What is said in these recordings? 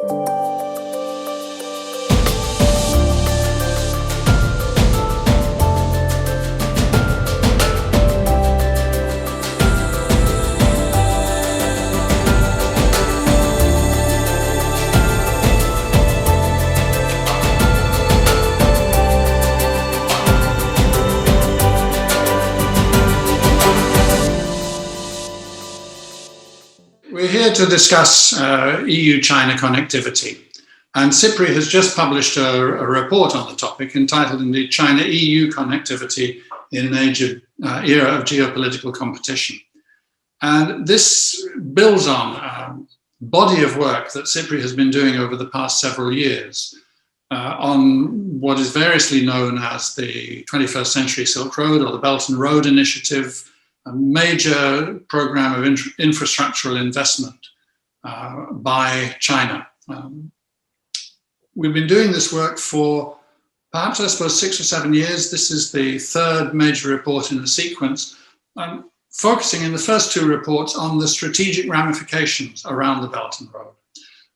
We're here to discuss EU-China connectivity. And CIPRI has just published a report on the topic entitled indeed China-EU Connectivity in an Era of Geopolitical Competition. And this builds on a body of work that CIPRI has been doing over the past several years on what is variously known as the 21st Century Silk Road or the Belt and Road Initiative, a major program of infrastructural investment by China. We've been doing this work for perhaps, I suppose, 6 or 7 years. This is the third major report in the sequence, focusing in the first two reports on the strategic ramifications around the Belt and Road.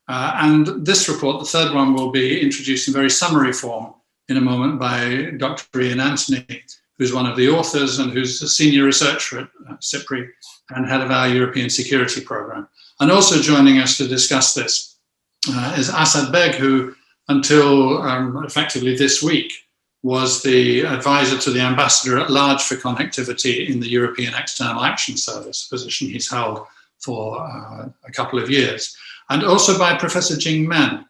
And this report, the third one, will be introduced in very summary form in a moment by Dr. Ian Anthony, who's one of the authors and who's a senior researcher at CIPRI and head of our European Security Programme. And also joining us to discuss this is Asad Beg, who until effectively this week was the advisor to the Ambassador at Large for Connectivity in the European External Action Service, a position he's held for a couple of years. And also by Professor Jing Men.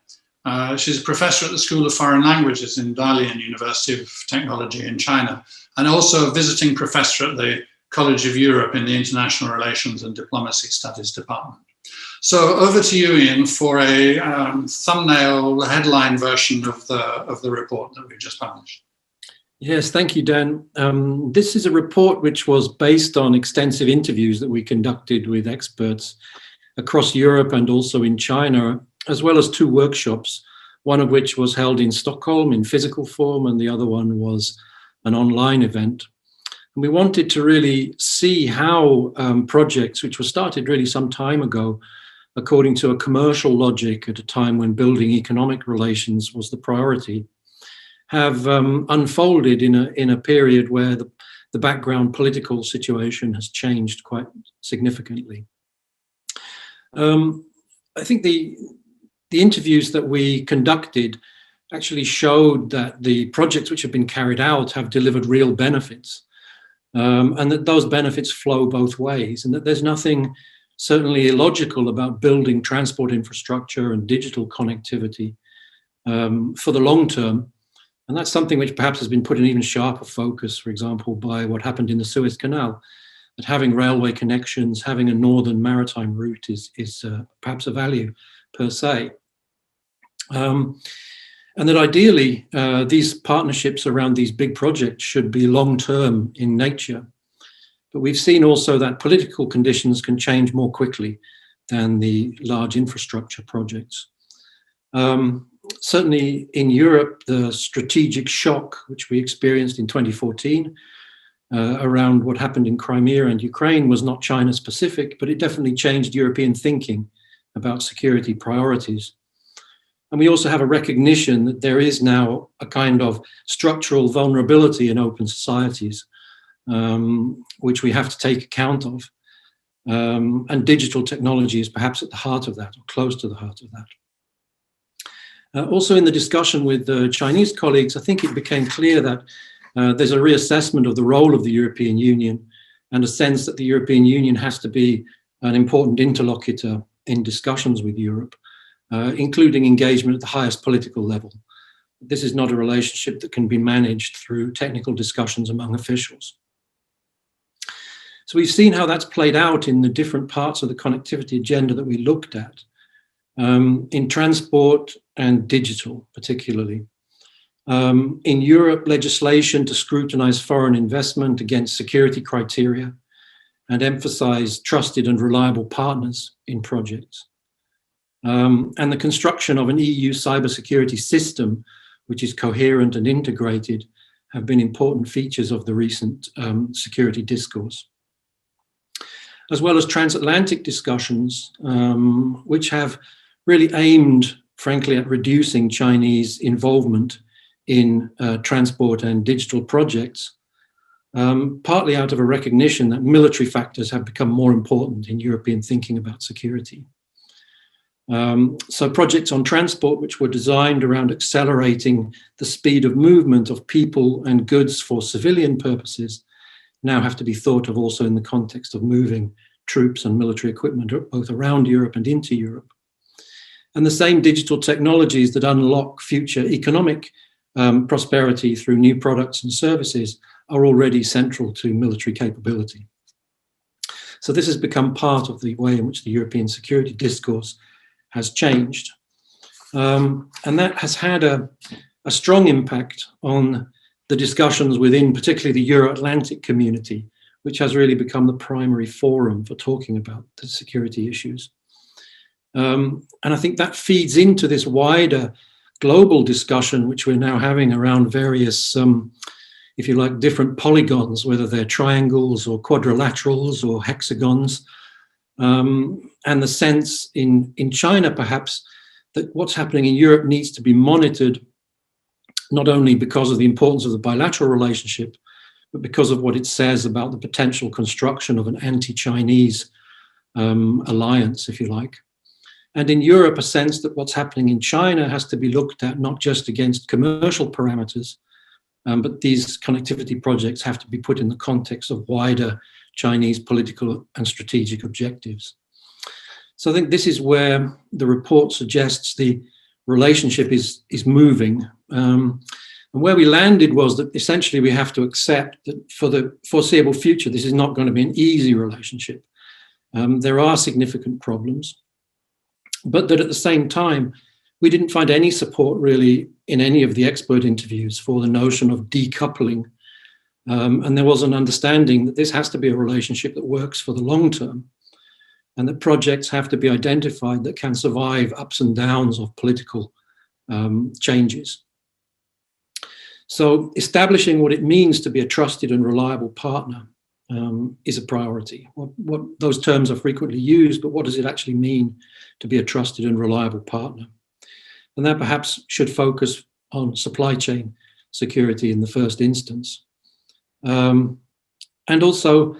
She's a professor at the School of Foreign Languages in Dalian University of Technology in China, and also a visiting professor at the College of Europe in the International Relations and Diplomacy Studies Department. So over to you, Ian, for a thumbnail headline version of the report that we've just published. Yes, thank you, Dan. This is a report which was based on extensive interviews that we conducted with experts across Europe and also in China, as well as 2 workshops, one of which was held in Stockholm in physical form, and the other one was an online event. And we wanted to really see how projects, which were started really some time ago, according to a commercial logic at a time when building economic relations was the priority, have unfolded in a period where the background political situation has changed quite significantly. I think the interviews that we conducted actually showed that the projects which have been carried out have delivered real benefits, and that those benefits flow both ways, and that there's nothing certainly illogical about building transport infrastructure and digital connectivity for the long term. And that's something which perhaps has been put in even sharper focus, for example, by what happened in the Suez Canal, that having railway connections, having a northern maritime route is perhaps a value per se. And that ideally, these partnerships around these big projects should be long-term in nature. But we've seen also that political conditions can change more quickly than the large infrastructure projects. Certainly in Europe, the strategic shock, which we experienced in 2014, around what happened in Crimea and Ukraine was not China-specific, but it definitely changed European thinking about security priorities. And we also have a recognition that there is now a kind of structural vulnerability in open societies, which we have to take account of. And digital technology is perhaps at the heart of that, or close to the heart of that. Also in the discussion with the Chinese colleagues, I think it became clear that there's a reassessment of the role of the European Union and a sense that the European Union has to be an important interlocutor in discussions with Europe, including engagement at the highest political level. This is not a relationship that can be managed through technical discussions among officials. So we've seen how that's played out in the different parts of the connectivity agenda that we looked at, in transport and digital particularly. In Europe, legislation to scrutinize foreign investment against security criteria and emphasize trusted and reliable partners in projects. And the construction of an EU cybersecurity system, which is coherent and integrated, have been important features of the recent security discourse. As well as transatlantic discussions, which have really aimed frankly, at reducing Chinese involvement in transport and digital projects, partly out of a recognition that military factors have become more important in European thinking about security. So projects on transport, which were designed around accelerating the speed of movement of people and goods for civilian purposes, now have to be thought of also in the context of moving troops and military equipment both around Europe and into Europe. And the same digital technologies that unlock future economic prosperity through new products and services are already central to military capability. So this has become part of the way in which the European security discourse has changed. And that has had a strong impact on the discussions within particularly the Euro-Atlantic community, which has really become the primary forum for talking about the security issues. And I think that feeds into this wider global discussion, which we're now having around various, if you like, different polygons, whether they're triangles or quadrilaterals or hexagons, and the sense in China, perhaps, that what's happening in Europe needs to be monitored, not only because of the importance of the bilateral relationship, but because of what it says about the potential construction of an anti-Chinese alliance, if you like. And in Europe, a sense that what's happening in China has to be looked at not just against commercial parameters, but these connectivity projects have to be put in the context of wider Chinese political and strategic objectives. So I think this is where the report suggests the relationship is moving. And where we landed was that essentially we have to accept that for the foreseeable future, this is not going to be an easy relationship. There are significant problems, but that at the same time, we didn't find any support really in any of the expert interviews for the notion of decoupling. And there was an understanding that this has to be a relationship that works for the long term, and that projects have to be identified that can survive ups and downs of political changes. So establishing what it means to be a trusted and reliable partner is a priority. What those terms are frequently used, but what does it actually mean to be a trusted and reliable partner? And that perhaps should focus on supply chain security in the first instance. And also,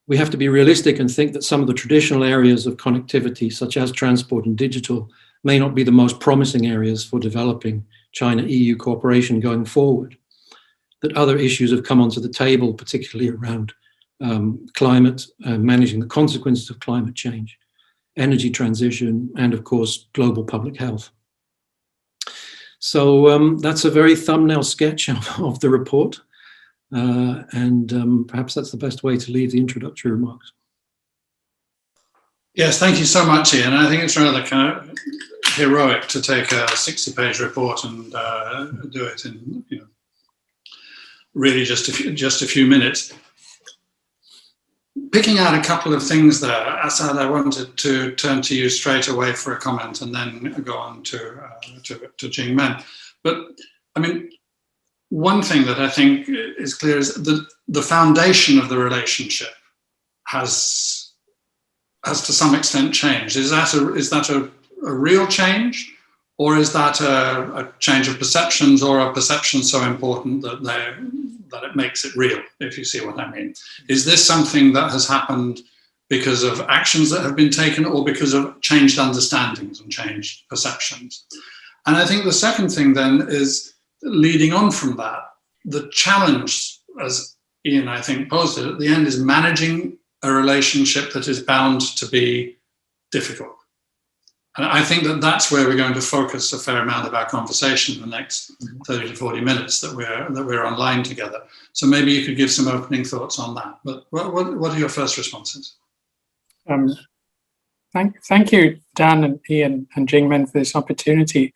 we have to be realistic and think that some of the traditional areas of connectivity, such as transport and digital, may not be the most promising areas for developing China-EU cooperation going forward. That other issues have come onto the table, particularly around climate, managing the consequences of climate change, energy transition, and of course, global public health. So that's a very thumbnail sketch of the report. And perhaps that's the best way to leave the introductory remarks. Yes, thank you so much, Ian. I think it's rather kind of heroic to take a 60-page report and do it in, really just a few minutes. Picking out a couple of things there, Asad, I wanted to turn to you straight away for a comment and then go on to Jingmen. But I mean, one thing that I think is clear is that the foundation of the relationship has to some extent changed. Is that a real change, or is that a change of perceptions, or a perception so important that it makes it real, if you see what I mean? Is this something that has happened because of actions that have been taken, or because of changed understandings and changed perceptions? And I think the second thing then is, leading on from that, the challenge, as Ian, I think, posed it at the end, is managing a relationship that is bound to be difficult. And I think that that's where we're going to focus a fair amount of our conversation in the next 30 to 40 minutes that we're online together. So maybe you could give some opening thoughts on that. But what are your first responses? Thank you, Dan and Ian and Jingmen, for this opportunity.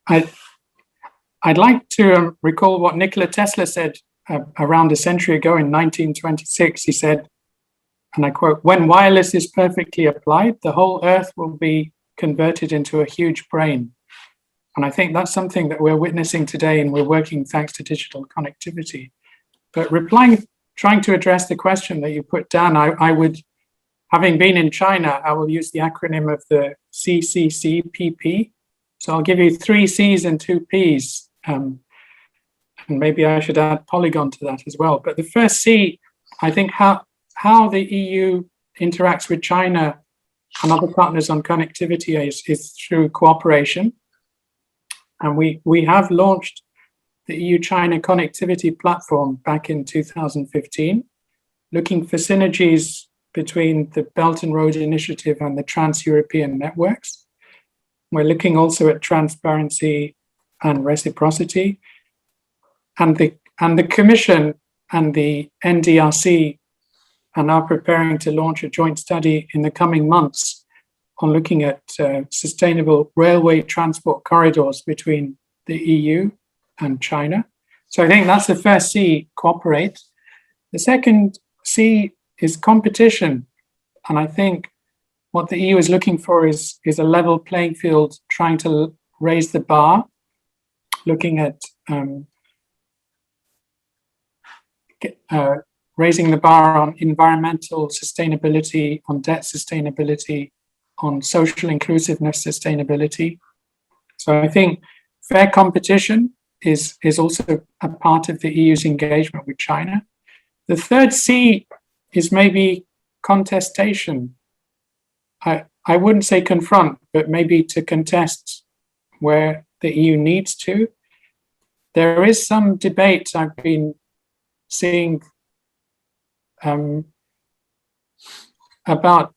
I'd like to recall what Nikola Tesla said around a century ago in 1926. He said, and I quote, "When wireless is perfectly applied, the whole Earth will be converted into a huge brain." And I think that's something that we're witnessing today, and we're working thanks to digital connectivity. But trying to address the question that you put down, I would having been in China, I will use the acronym of the CCCPP. So I'll give you 3 C's and 2 P's. And maybe I should add Polygon to that as well. But the first C, I think how the EU interacts with China and other partners on connectivity is through cooperation. And we have launched the EU-China connectivity platform back in 2015, looking for synergies between the Belt and Road Initiative and the Trans-European networks. We're looking also at transparency and reciprocity. And the Commission and the NDRC are now preparing to launch a joint study in the coming months on looking at sustainable railway transport corridors between the EU and China. So I think that's the first C, cooperate. The second C is competition. And I think what the EU is looking for is a level playing field, trying to raise the bar, looking at raising the bar on environmental sustainability, on debt sustainability, on social inclusiveness sustainability. So I think fair competition is also a part of the EU's engagement with China. The third C is maybe contestation. I wouldn't say confront, but maybe to contest where the EU needs to. There is some debate I've been seeing about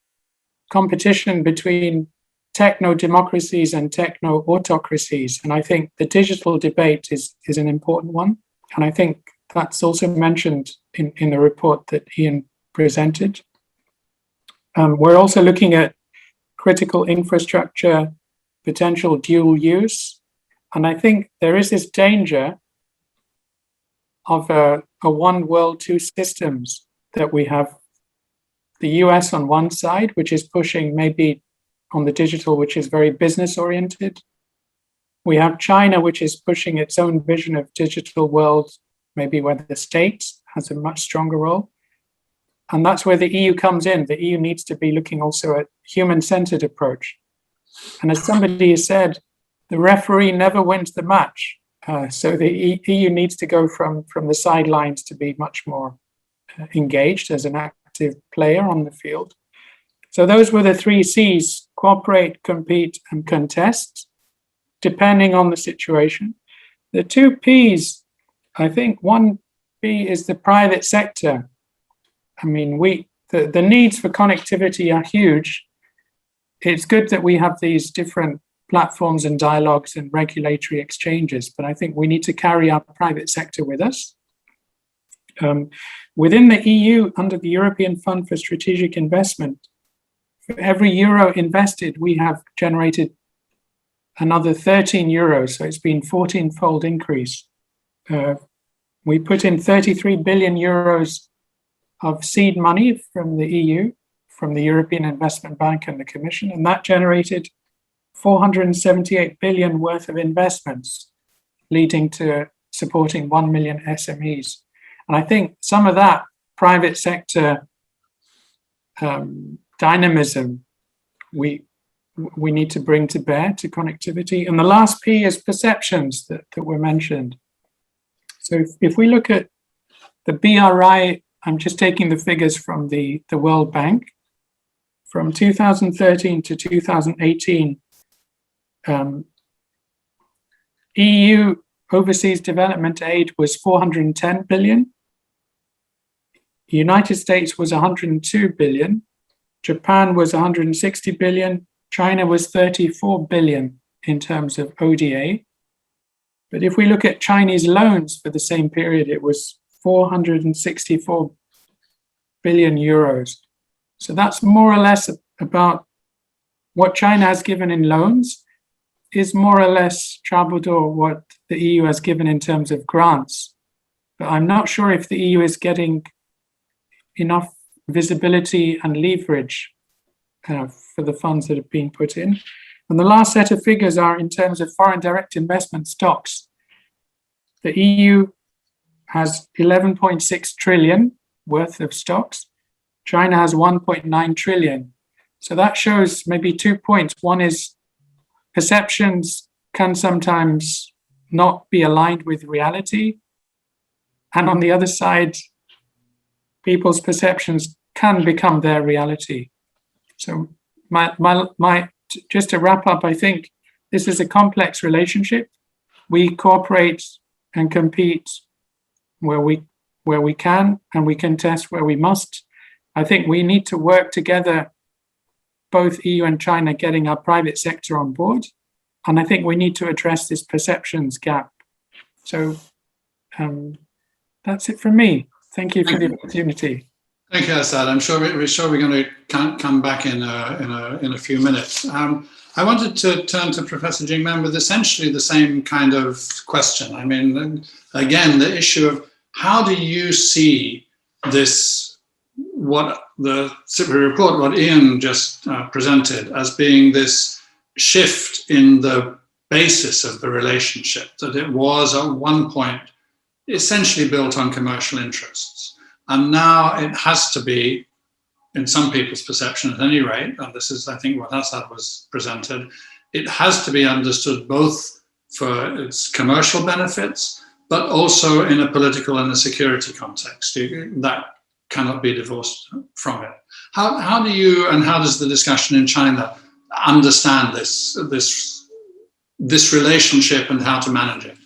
competition between techno-democracies and techno-autocracies. And I think the digital debate is an important one. And I think that's also mentioned in the report that Ian presented. We're also looking at critical infrastructure, potential dual use. And I think there is this danger of a one world, two systems, that we have the US on one side, which is pushing maybe on the digital, which is very business oriented. We have China, which is pushing its own vision of digital world, maybe where the state has a much stronger role. And that's where the EU comes in. The EU needs to be looking also at human-centered approach. And as somebody has said, the referee never wins the match. So the EU needs to go from the sidelines to be much more engaged as an active player on the field. So those were the 3 C's: cooperate, compete, and contest, depending on the situation. The 2 P's, I think one P is the private sector. I mean, the needs for connectivity are huge. It's good that we have these different platforms and dialogues and regulatory exchanges, but I think we need to carry our private sector with us. Within the EU, under the European Fund for Strategic Investment, for every euro invested, we have generated another 13 euros. So it's been 14-fold increase. We put in 33 billion euros of seed money from the EU, from the European Investment Bank and the Commission, and that generated 478 billion worth of investments, leading to supporting 1 million SMEs. And I think some of that private sector dynamism we need to bring to bear to connectivity. And the last P is perceptions that were mentioned. So if we look at the BRI, I'm just taking the figures from the World Bank. From 2013 to 2018, EU overseas development aid was 410 billion. The United States was 102 billion. Japan was 160 billion. China was 34 billion in terms of ODA. But if we look at Chinese loans for the same period, it was 464 billion euros. So that's more or less about what China has given in loans is more or less treble what the EU has given in terms of grants. But I'm not sure if the EU is getting enough visibility and leverage for the funds that have been put in. And the last set of figures are in terms of foreign direct investment stocks. The EU has 11.6 trillion worth of stocks. China has 1.9 trillion. So that shows maybe 2 points. One is perceptions can sometimes not be aligned with reality. And on the other side, people's perceptions can become their reality. So just to wrap up, I think this is a complex relationship. We cooperate and compete where we can, and we contest where we must. I think we need to work together, both EU and China, getting our private sector on board. And I think we need to address this perceptions gap. So that's it from me. Thank you for the opportunity. Thank you, Assad. I'm sure we're going to come back in a few minutes. I wanted to turn to Professor Jingmen with essentially the same kind of question. I mean, again, the issue of how do you see this, what the CIPRI report, what Ian just presented as being this shift in the basis of the relationship, that it was at one point essentially built on commercial interests. And now it has to be, in some people's perception at any rate, and this is, I think, what Assad was presented, it has to be understood both for its commercial benefits, but also in a political and a security context. That cannot be divorced from it. How do you, and how does the discussion in China understand this relationship and how to manage it?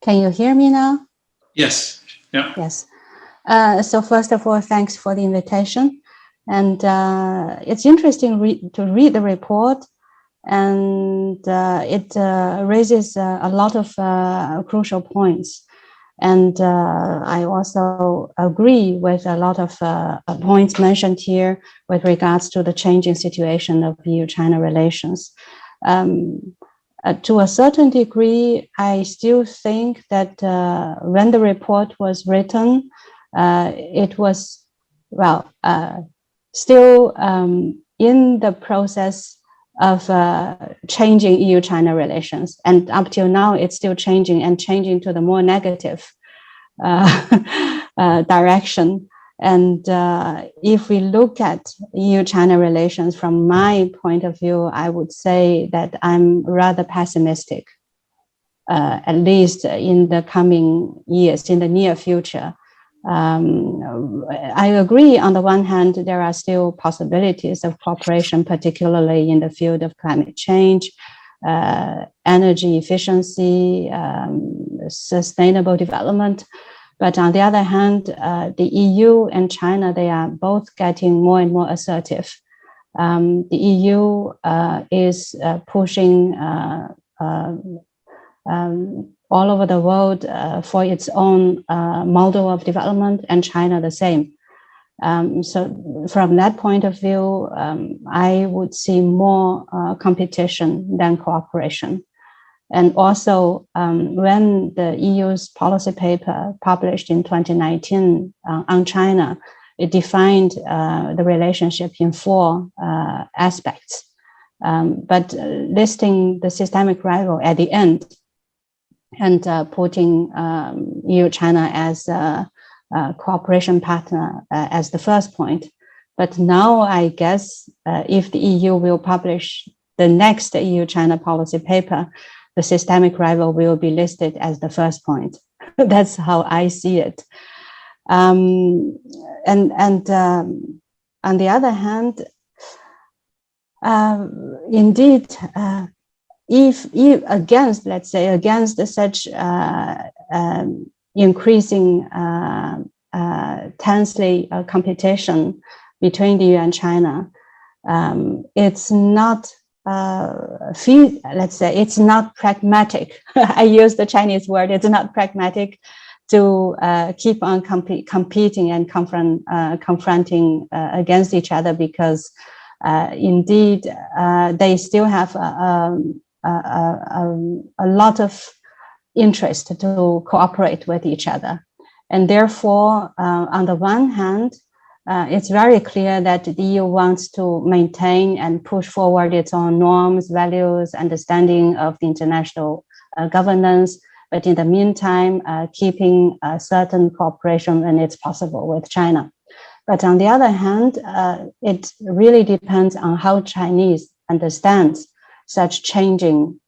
Can you hear me now? Yes. Yeah. Yes. So first of all, thanks for the invitation. And it's interesting to read the report, and it raises a lot of crucial points. And I also agree with a lot of points mentioned here with regards to the changing situation of EU-China relations. To a certain degree, I still think that when the report was written, it was, still in the process of changing EU-China relations. And up till now, it's still changing to the more negative direction. And if we look at EU-China relations from my point of view, I would say that I'm rather pessimistic, at least in the coming years, in the near future. I agree, on the one hand, there are still possibilities of cooperation, particularly in the field of climate change, energy efficiency, sustainable development. But on the other hand, the EU and China, they are both getting more and more assertive. The EU is pushing all over the world for its own model of development, and China the same. So from that point of view, I would see more competition than cooperation. And also, when the EU's policy paper published in 2019 on China, it defined the relationship in 4 aspects, but listing the systemic rival at the end and putting EU-China as a cooperation partner as the first point. But now I guess if the EU will publish the next EU-China policy paper, the systemic rival will be listed as the first point. That's how I see it. And on the other hand, indeed, if against, let's say, against such increasing tensely competition between the EU and China, it's not let's say it's not pragmatic. I use the Chinese word. It's not pragmatic to keep on competing and confronting against each other, because indeed they still have a lot of interest to cooperate with each other, and therefore, on the one hand, it's very clear that the EU wants to maintain and push forward its own norms, values, understanding of the international governance, but in the meantime, keeping certain cooperation when it's possible with China. But on the other hand, it really depends on how Chinese understands such changing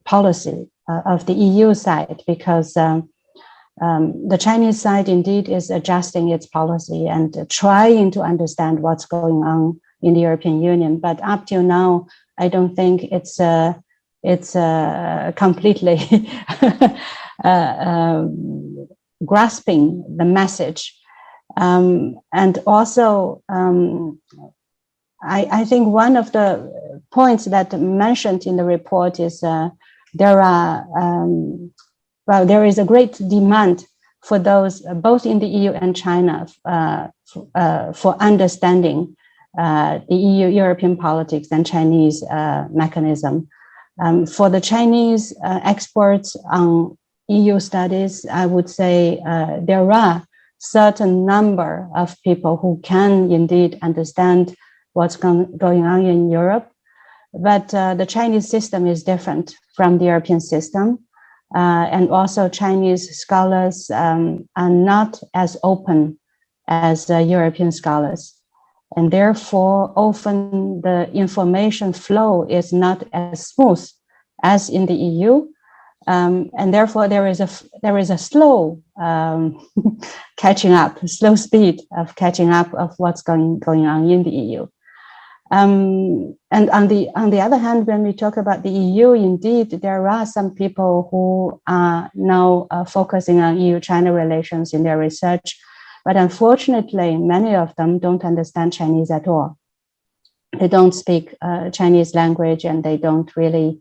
policy of the EU side, because the Chinese side indeed is adjusting its policy and trying to understand what's going on in the European Union. But up till now, I don't think it's completely grasping the message. And also, I think one of the points that mentioned in the report is there is a great demand for those both in the EU and China for understanding the EU-European politics and Chinese mechanism. For the Chinese experts on EU studies, I would say there are certain number of people who can indeed understand what's going on in Europe, but the Chinese system is different from the European system. And also Chinese scholars are not as open as European scholars. And therefore, often the information flow is not as smooth as in the EU. And therefore, there is a slow catching up, slow speed of catching up of what's going on in the EU. And on the other hand, when we talk about the EU, indeed, there are some people who are now focusing on EU-China relations in their research. But unfortunately, many of them don't understand Chinese at all. They don't speak Chinese language, and they don't really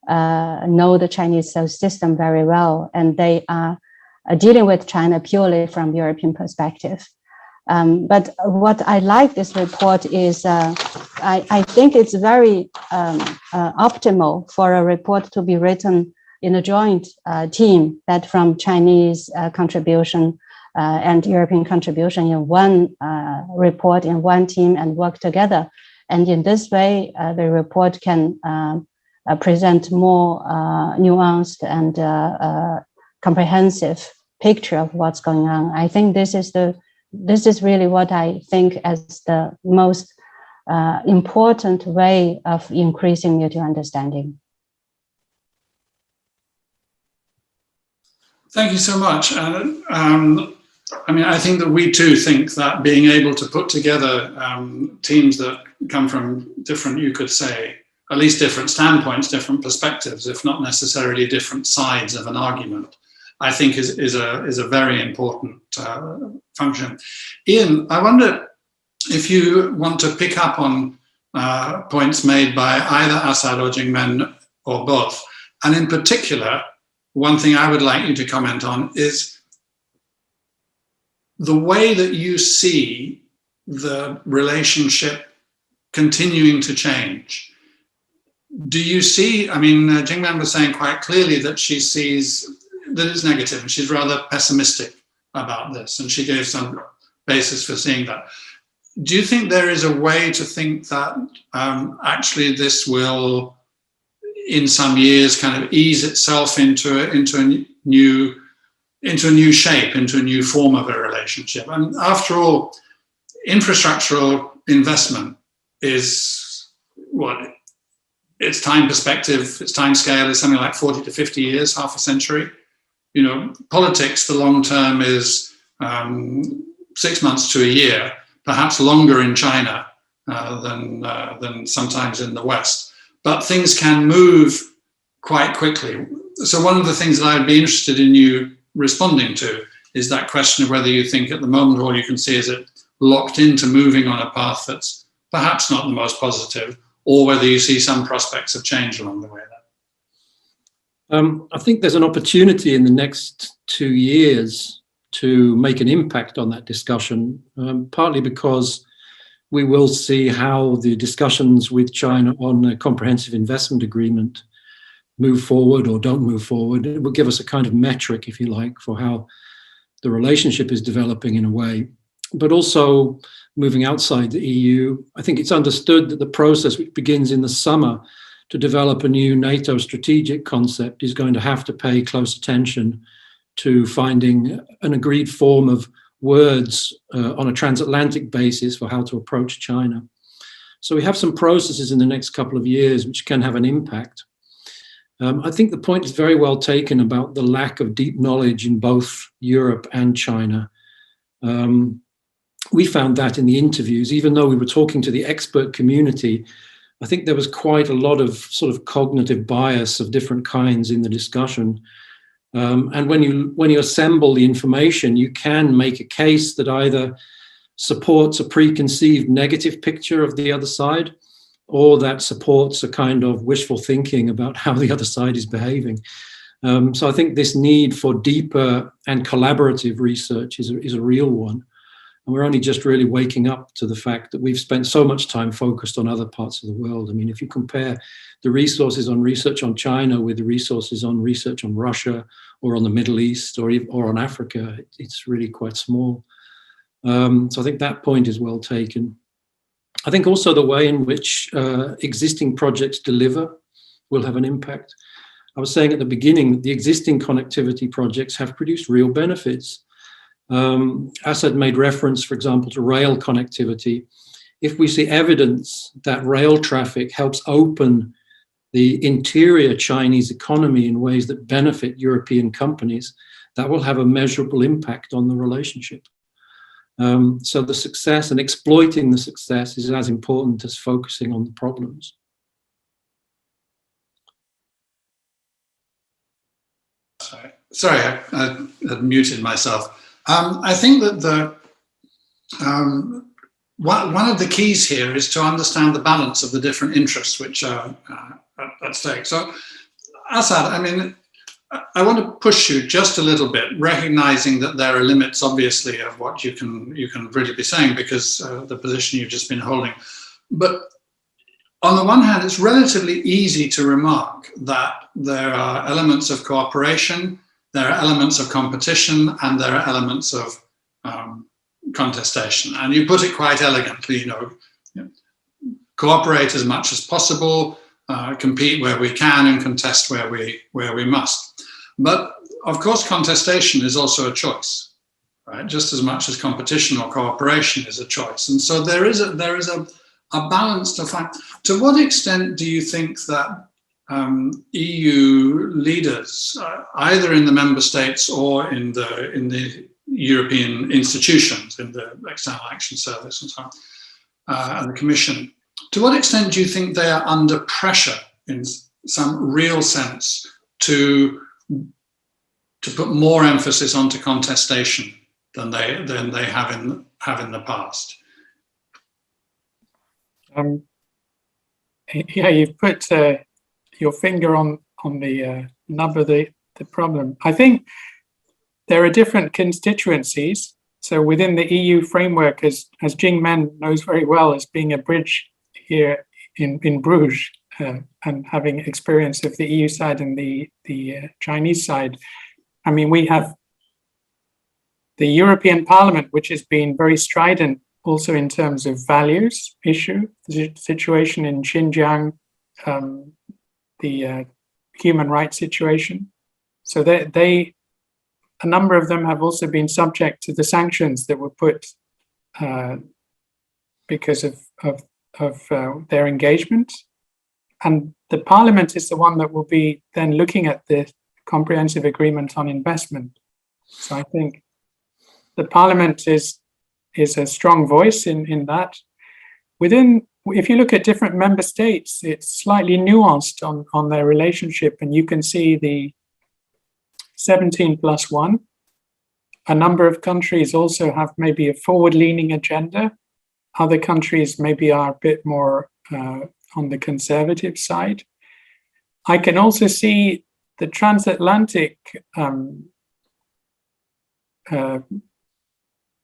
know the Chinese system very well. And they are dealing with China purely from European perspective. But what I like this report is I think it's very optimal for a report to be written in a joint team, that from Chinese contribution and European contribution in one report, in one team, and work together. And in this way, the report can present more nuanced and comprehensive picture of what's going on. I think this is really what I think as the most important way of increasing mutual understanding. Thank you so much. I mean, I think that we too think that being able to put together teams that come from different, you could say, at least different standpoints, different perspectives, if not necessarily different sides of an argument, I think is a very important function. Ian, I wonder if you want to pick up on points made by either Assad or Jingmen or both. And in particular, one thing I would like you to comment on is the way that you see the relationship continuing to change. Do you see, I mean, Jingmen was saying quite clearly that she sees that it's negative, and she's rather pessimistic about this, and she gave some basis for seeing that. Do you think there is a way to think that actually this will, in some years, kind of ease itself into a new shape, into a new form of a relationship? And after all, infrastructural investment is what its time perspective, its time scale is something like 40 to 50 years, half a century. You know, politics, the long term is 6 months to a year, perhaps longer in China than sometimes in the West. But things can move quite quickly. So one of the things that I'd be interested in you responding to is that question of whether you think at the moment all you can see is it locked into moving on a path that's perhaps not the most positive, or whether you see some prospects of change along the way there. I think there's an opportunity in the next 2 years to make an impact on that discussion, partly because we will see how the discussions with China on a comprehensive investment agreement move forward or don't move forward. It will give us a kind of metric, if you like, for how the relationship is developing in a way, but also moving outside the EU. I think it's understood that the process, which begins in the summer to develop a new NATO strategic concept, is going to have to pay close attention to finding an agreed form of words on a transatlantic basis for how to approach China. So we have some processes in the next couple of years which can have an impact. I think the point is very well taken about the lack of deep knowledge in both Europe and China. We found that in the interviews, even though we were talking to the expert community, I think there was quite a lot of sort of cognitive bias of different kinds in the discussion. And when you assemble the information, you can make a case that either supports a preconceived negative picture of the other side, or that supports a kind of wishful thinking about how the other side is behaving. So I think this need for deeper and collaborative research is a real one. And we're only just really waking up to the fact that we've spent so much time focused on other parts of the world. I mean, if you compare the resources on research on China with the resources on research on Russia or on the Middle East or on Africa, it's really quite small. So I think that point is well taken. I think also the way in which existing projects deliver will have an impact. I was saying at the beginning that the existing connectivity projects have produced real benefits. Assad made reference, for example, to rail connectivity. If we see evidence that rail traffic helps open the interior Chinese economy in ways that benefit European companies, that will have a measurable impact on the relationship. So the success and exploiting the success is as important as focusing on the problems. Sorry, I had muted myself. I think that one of the keys here is to understand the balance of the different interests which are at stake. So, Assad, I mean, I want to push you just a little bit, recognizing that there are limits, obviously, of what you can really be saying because the position you've just been holding. But on the one hand, it's relatively easy to remark that there are elements of cooperation, there are elements of competition, and there are elements of contestation. And you put it quite elegantly, cooperate as much as possible, compete where we can, and contest where we must. But of course, contestation is also a choice, right? Just as much as competition or cooperation is a choice. And so there is a balance to find. To what extent do you think that EU leaders, either in the member states or in the European institutions, in the External Action Service and so on, and the Commission, to what extent do you think they are under pressure in some real sense to put more emphasis onto contestation than they have in the past? Yeah, you've put your finger on the nub of the problem. I think there are different constituencies. So within the EU framework, as Jingmen knows very well, as being a bridge here in Bruges and having experience of the EU side and the Chinese side, I mean, we have the European Parliament, which has been very strident also in terms of values issue, the situation in Xinjiang, the human rights situation. So they, a number of them have also been subject to the sanctions that were put because of their engagement. And the Parliament is the one that will be then looking at the comprehensive agreement on investment. So I think the Parliament is a strong voice in that. If you look at different member states, it's slightly nuanced on their relationship, and you can see the 17+1. A number of countries also have maybe a forward-leaning agenda. Other countries maybe are a bit more on the conservative side. I can also see the transatlantic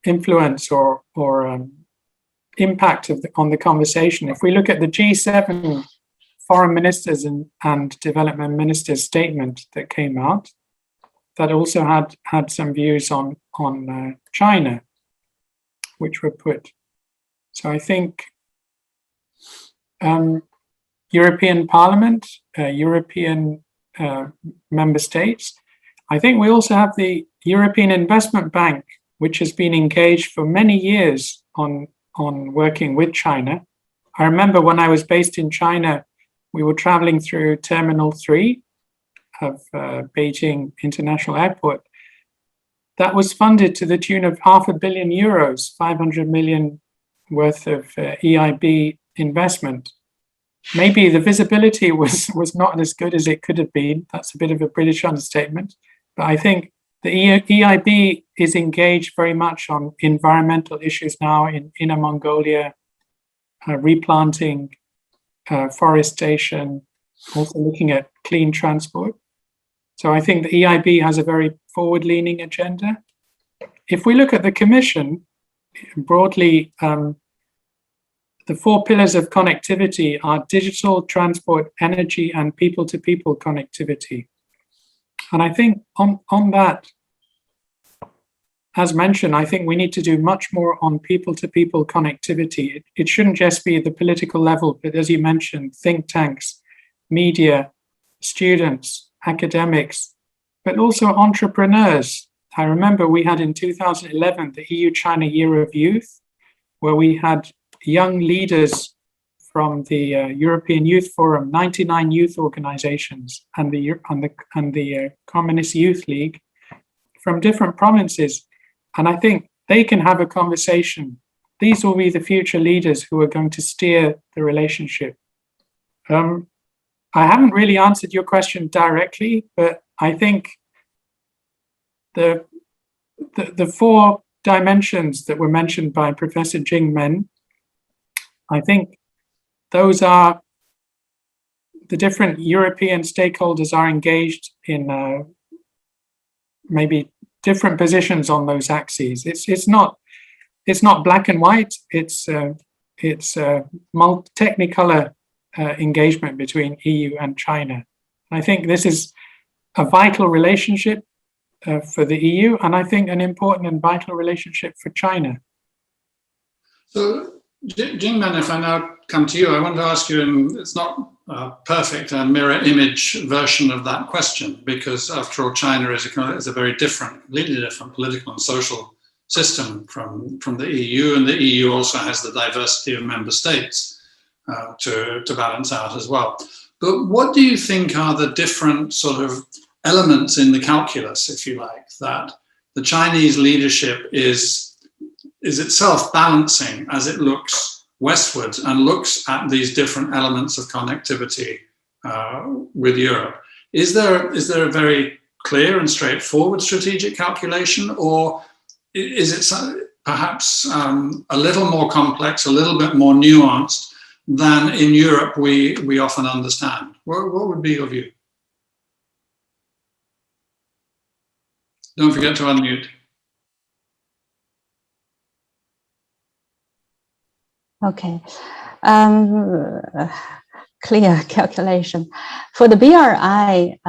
influence or impact on the conversation. If we look at the G7 foreign ministers and development ministers statement that came out, that also had some views on China, which were put. So I think European Parliament, European member states. I think we also have the European Investment Bank, which has been engaged for many years on working with China. I remember when I was based in China, we were traveling through Terminal 3 of Beijing International Airport. That was funded to the tune of €500 million, 500 million worth of EIB investment. Maybe the visibility was not as good as it could have been. That's a bit of a British understatement. But I think the EIB is engaged very much on environmental issues now in Inner Mongolia, replanting, forestation, also looking at clean transport. So I think the EIB has a very forward-leaning agenda. If we look at the Commission, broadly, the 4 pillars of connectivity are digital, transport, energy, and people-to-people connectivity. And I think on that, as mentioned, I think we need to do much more on people-to-people connectivity. It shouldn't just be at the political level, but as you mentioned, think tanks, media, students, academics, but also entrepreneurs. I remember we had in 2011 the EU-China Year of Youth, where we had young leaders from the European Youth Forum, 99 youth organizations, and the Communist Youth League from different provinces. And I think they can have a conversation. These will be the future leaders who are going to steer the relationship. I haven't really answered your question directly, but I think the 4 dimensions that were mentioned by Professor Jing Men, I think those are the different European stakeholders are engaged in maybe different positions on those axes. It's not black and white. It's technicolor engagement between EU and China. I think this is a vital relationship for the EU, and I think an important and vital relationship for China. So, Jingmen, if I now come to you, I want to ask you, and it's not perfect, a mirror image version of that question, because after all, China is a very different, completely different political and social system from the EU, and the EU also has the diversity of member states to balance out as well. But what do you think are the different sort of elements in the calculus, if you like, that the Chinese leadership is itself balancing as it looks westwards and looks at these different elements of connectivity with Europe? Is there a very clear and straightforward strategic calculation, or is it perhaps a little more complex, a little bit more nuanced than in Europe we often understand? What would be your view? Don't forget to unmute. Okay. Clear calculation. For the BRI,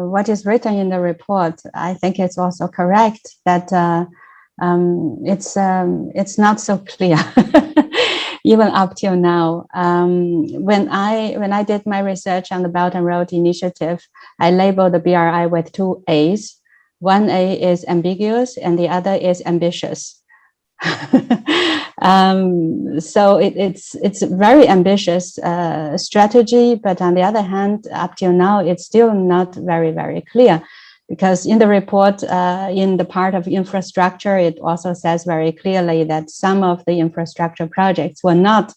what is written in the report, I think it's also correct that it's not so clear, even up till now. When I did my research on the Belt and Road Initiative, I labeled the BRI with 2 A's. 1 A is ambiguous and the other is ambitious. So it's very ambitious strategy, but on the other hand, up till now, it's still not very, very clear, because in the report, in the part of infrastructure, it also says very clearly that some of the infrastructure projects were not,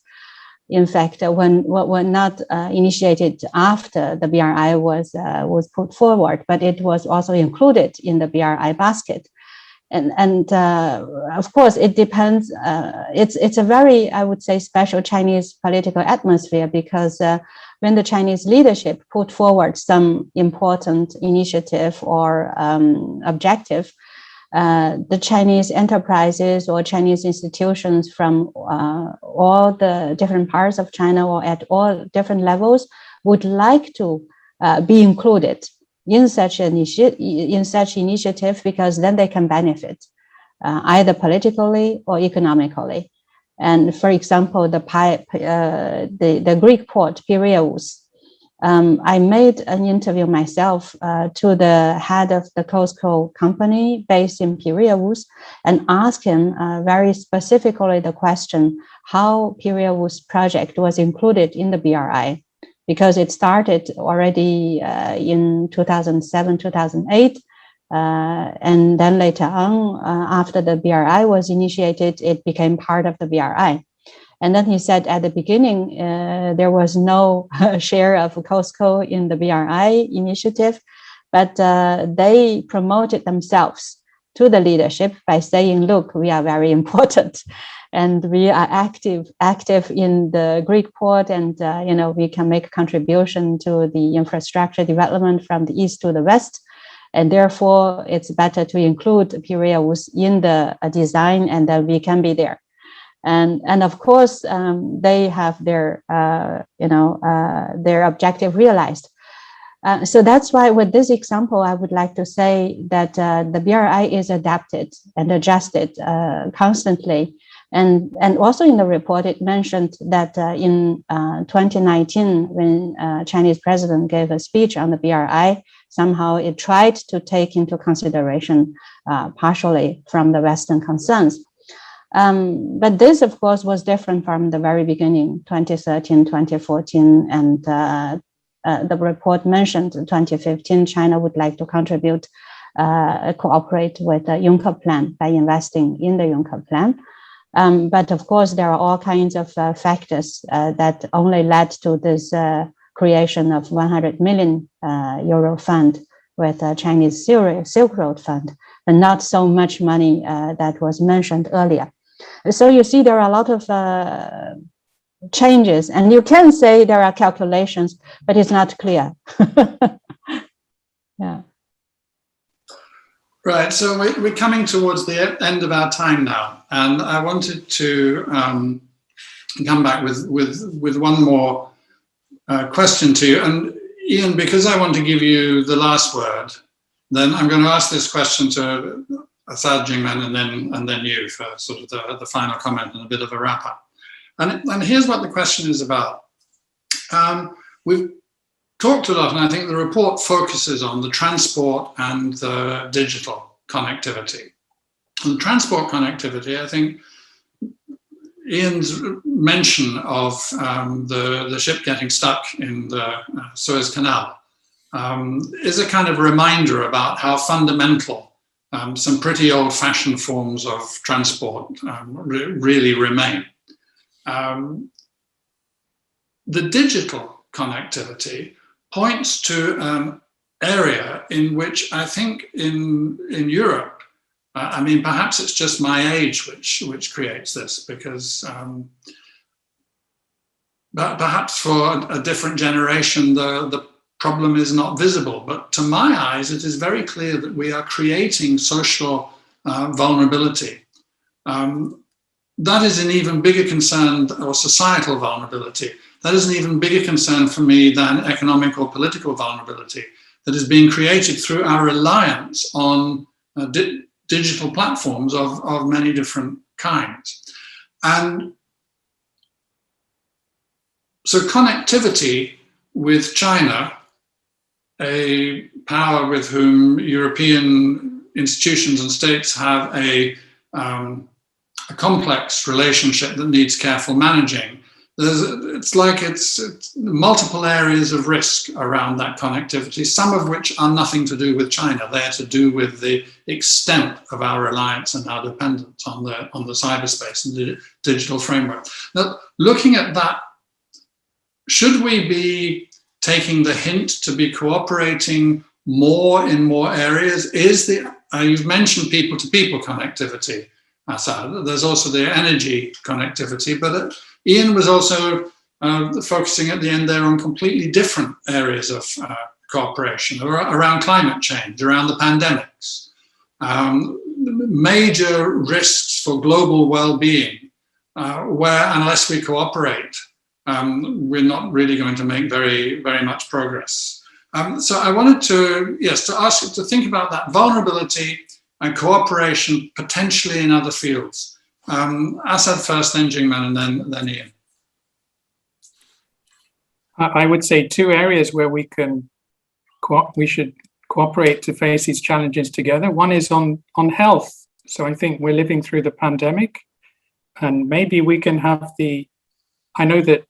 in fact, were not initiated after the BRI was put forward, but it was also included in the BRI basket. And of course, it depends. It's a very, I would say, special Chinese political atmosphere, because when the Chinese leadership put forward some important initiative or objective, the Chinese enterprises or Chinese institutions from all the different parts of China or at all different levels would like to be included in such initiative, because then they can benefit either politically or economically. And for example, the Greek port Piraeus. I made an interview myself to the head of the COSCO company based in Piraeus and asked him very specifically the question how Piraeus project was included in the BRI, because it started already in 2007, 2008. And then later on, after the BRI was initiated, it became part of the BRI. And then he said at the beginning, there was no share of COSCO in the BRI initiative, but they promoted themselves to the leadership by saying, look, we are very important and we are active in the Greek port, and we can make a contribution to the infrastructure development from the east to the west. And therefore, it's better to include Piraeus in the design, and then we can be there. And of course, they have their objective realized. So that's why with this example, I would like to say that the BRI is adapted and adjusted constantly. And also in the report, it mentioned that in 2019, when Chinese president gave a speech on the BRI, somehow it tried to take into consideration partially from the Western concerns. But this, of course, was different from the very beginning, 2013, 2014, and the report mentioned in 2015, China would like to contribute, cooperate with the Juncker Plan by investing in the Juncker Plan. But of course, there are all kinds of factors that only led to this creation of 100 million euro fund with a Chinese Silk Road Fund, but not so much money that was mentioned earlier. So you see, there are a lot of changes, and you can say there are calculations, but it's not clear. Yeah. Right. So we're coming towards the end of our time now, and I wanted to come back with one more question to you. And Ian, because I want to give you the last word, then I'm going to ask this question to Assad Jingmen and then you for sort of the final comment and a bit of a wrap up. And here's what the question is about. We've talked a lot, and I think the report focuses on the transport and the digital connectivity. And the transport connectivity, I think Ian's mention of the ship getting stuck in the Suez Canal is a kind of reminder about how fundamental some pretty old-fashioned forms of transport really remain. The digital connectivity points to an area in which I think in Europe, I mean, perhaps it's just my age which creates this, because perhaps for a different generation, the problem is not visible. But to my eyes, it is very clear that we are creating social vulnerability. That is an even bigger concern, or societal vulnerability. That is an even bigger concern for me than economic or political vulnerability that is being created through our reliance on digital platforms of many different kinds. And so connectivity with China, a power with whom European institutions and states have a complex relationship that needs careful managing. It's multiple areas of risk around that connectivity, some of which are nothing to do with China. They're to do with the extent of our reliance and our dependence on the cyberspace and the digital framework. Now, looking at that, should we be taking the hint to be cooperating more in more areas? You've mentioned people-to-people connectivity, Assad. There's also the energy connectivity, but Ian was also focusing at the end there on completely different areas of cooperation around climate change, around the pandemics, major risks for global well-being, where unless we cooperate, we're not really going to make very, very much progress. So I wanted to ask you to think about that vulnerability and cooperation potentially in other fields. Asad first, then Jingmen, and then Ian. I would say two areas where we should cooperate to face these challenges together. One is on health. So I think we're living through the pandemic, and maybe we can have I know that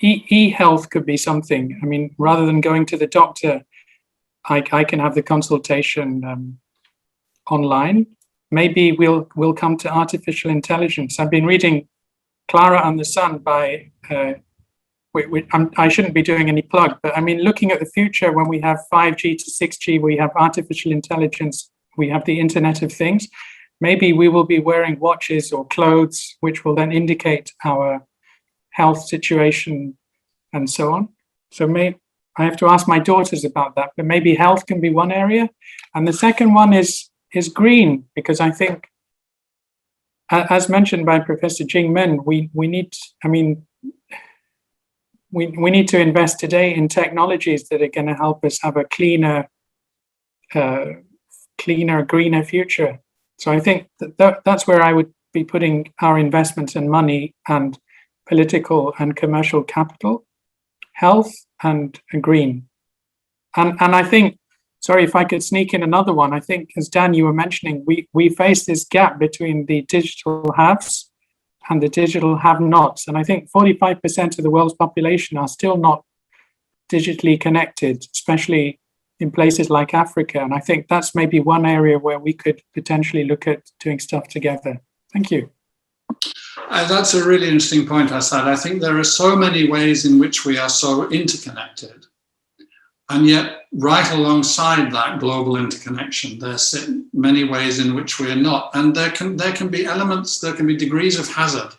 e-health could be something. I mean, rather than going to the doctor, I can have the consultation online. Maybe we'll come to artificial intelligence. I've been reading Clara and the Sun by, I shouldn't be doing any plug, but I mean, looking at the future when we have 5G to 6G, we have artificial intelligence, we have the Internet of Things. Maybe we will be wearing watches or clothes, which will then indicate our health situation and so on. So I have to ask my daughters about that, but maybe health can be one area. And the second one is green, because I think, as mentioned by Professor Jingmen, we need to invest today in technologies that are going to help us have a cleaner, greener future. So I think that's where I would be putting our investments and money and political and commercial capital, health and green. And I think, sorry if I could sneak in another one, I think, as Dan, you were mentioning, we face this gap between the digital haves and the digital have-nots. And I think 45% of the world's population are still not digitally connected, especially in places like Africa. And I think that's maybe one area where we could potentially look at doing stuff together. Thank you. That's a really interesting point, Asad. I think there are so many ways in which we are so interconnected. And yet, right alongside that global interconnection, there sit many ways in which we are not. And there can be elements, there can be degrees of hazard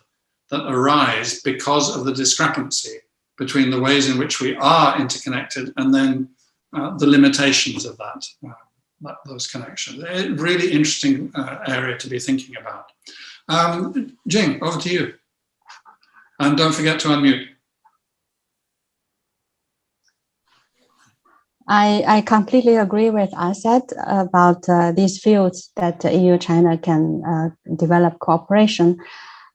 that arise because of the discrepancy between the ways in which we are interconnected and then the limitations of those connections. A really interesting area to be thinking about. Jing, over to you. And don't forget to unmute. I completely agree with Asad about these fields that EU-China can develop cooperation.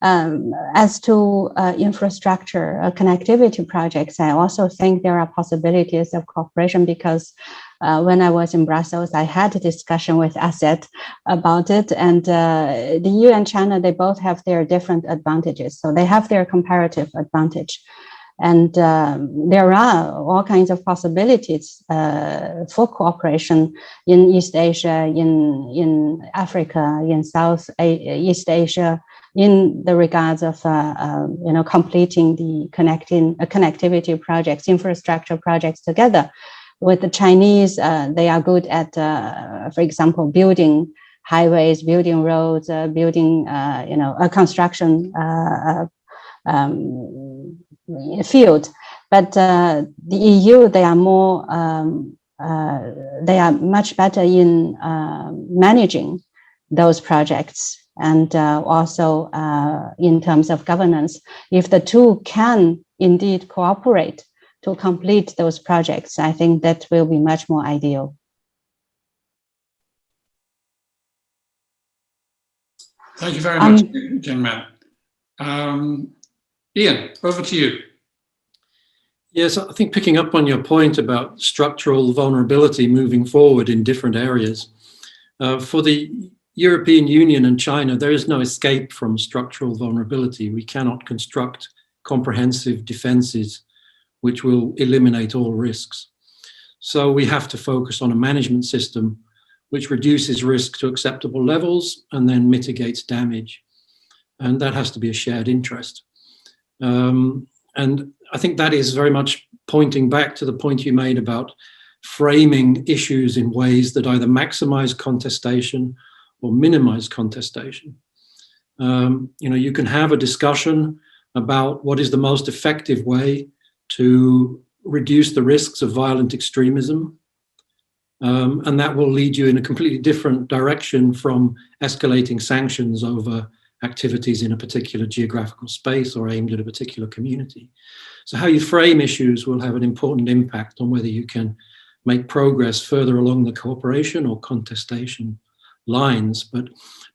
As to infrastructure connectivity projects, I also think there are possibilities of cooperation because when I was in Brussels, I had a discussion with Asad about it. And the EU and China, they both have their different advantages. So they have their comparative advantage. And there are all kinds of possibilities for cooperation in East Asia, in Africa, in East Asia, in the regards of completing the connectivity projects, infrastructure projects together. With the Chinese, they are good at, for example, building highways, building roads, building a construction field. But the EU, they are more, they are much better in managing those projects. And also in terms of governance, if the two can indeed cooperate to complete those projects, I think that will be much more ideal. Thank you very much, Jingmen. Ian, over to you. Yes, I think picking up on your point about structural vulnerability moving forward in different areas, for the European Union and China, there is no escape from structural vulnerability. We cannot construct comprehensive defenses which will eliminate all risks. So we have to focus on a management system which reduces risk to acceptable levels and then mitigates damage. And that has to be a shared interest. And I think that is very much pointing back to the point you made about framing issues in ways that either maximize contestation or minimize contestation. You can have a discussion about what is the most effective way to reduce the risks of violent extremism. And that will lead you in a completely different direction from escalating sanctions over activities in a particular geographical space or aimed at a particular community. So how you frame issues will have an important impact on whether you can make progress further along the cooperation or contestation lines, but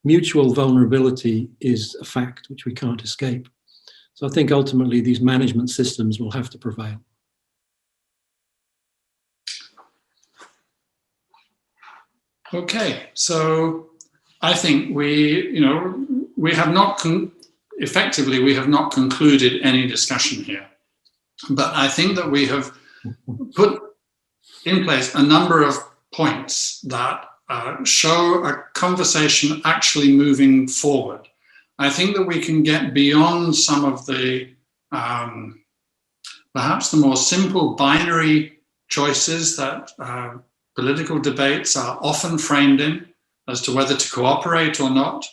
mutual vulnerability is a fact which we can't escape. So I think ultimately these management systems will have to prevail. Okay, so I think we have not concluded any discussion here, but I think that we have put in place a number of points that show a conversation actually moving forward. I think that we can get beyond some of the perhaps the more simple binary choices that political debates are often framed in as to whether to cooperate or not.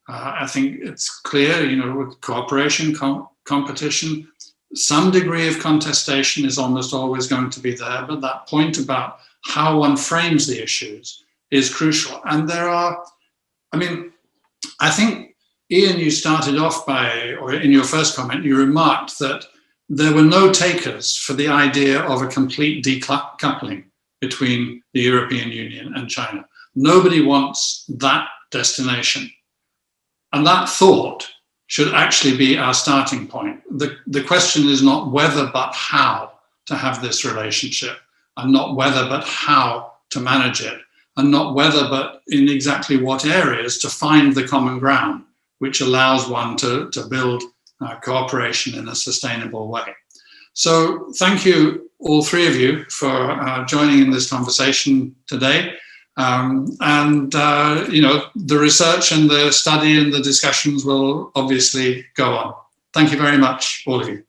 I think it's clear, with cooperation, competition, some degree of contestation is almost always going to be there, but that point about how one frames the issues is crucial. And I think, Ian, you started off or in your first comment, you remarked that there were no takers for the idea of a complete decoupling between the European Union and China. Nobody wants that destination. And that thought should actually be our starting point. The question is not whether but how to have this relationship, and not whether but how to manage it, and not whether but in exactly what areas to find the common ground, which allows one to build cooperation in a sustainable way. So thank you, all three of you, for joining in this conversation today. The research and the study and the discussions will obviously go on. Thank you very much, all of you.